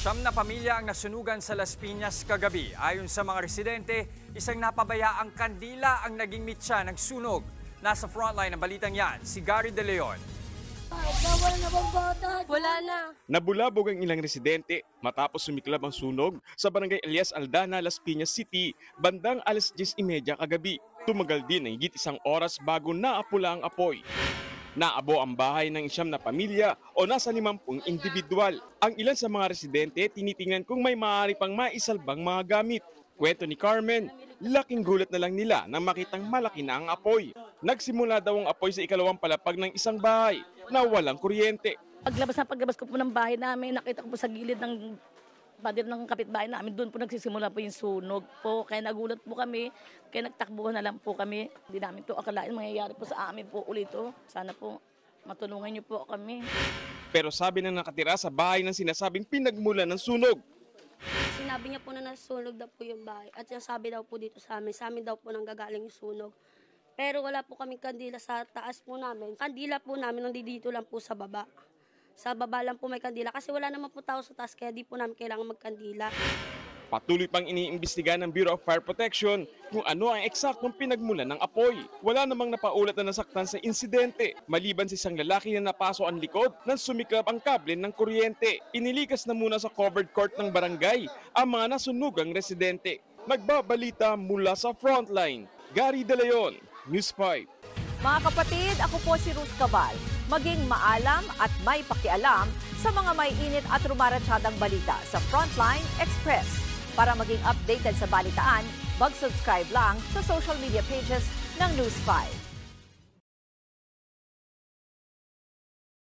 Siyam na pamilya ang nasunugan sa Las Piñas kagabi. Ayon sa mga residente, isang napabayaang kandila ang naging mitya ng sunog. Nasa frontline ng balitang yan, si Gary De Leon. Wala na. Nabulabog ang ilang residente matapos sumiklab ang sunog sa barangay Elias Aldana, Las Piñas City, bandang alas 10:30 kagabi. Tumagal din ng higit isang oras bago naapula ang apoy. Naabo ang bahay ng siyam na pamilya o nasa 50 individual. Ang ilan sa mga residente tinitingnan kung may maaari pang maisalbang mga gamit. Kwento ni Carmen, laking gulat na lang nila nang makitang malaki na ang apoy. Nagsimula daw ang apoy sa ikalawang palapag ng isang bahay na walang kuryente. Paglabas ko po ng bahay namin, nakita ko po sa gilid ng pader ng kapitbahay namin, doon po nagsisimula po yung sunog po. Kaya nagulat po kami, kaya nagtakbuhan na lang po kami. Hindi namin to akalain mangyayari po sa amin po ulit. Sana po matulungan niyo po kami. Pero sabi ng nakatira sa bahay ng sinasabing pinagmulan ng sunog, sinabi niya po na nasunog daw po yung bahay. At sabi daw po dito sa amin daw po nanggagaling yung sunog. Pero wala po kaming kandila sa taas po namin. Kandila po namin nandito lang po sa baba. Sa baba lang po may kandila kasi wala naman po tao sa taas kaya di po namin kailangan magkandila. patuloy pang iniimbestigahan ng Bureau of Fire Protection kung ano ang eksaktong pinagmulan ng apoy. Wala namang napaulat na nasaktan sa insidente, maliban sa isang lalaki na napaso ang likod nang sumiklab ang kable ng kuryente. Inilikas na muna sa covered court ng barangay ang mga nasunugang residente. Nagbabalita mula sa Frontline, Gary De Leon, News 5. Mga kapatid, ako po si Ruth Cabal. Maging maalam at may pakialam sa mga may init at rumaratsyadang balita sa Frontline Express. Para maging updated sa balitaan, mag-subscribe lang sa social media pages ng News 5.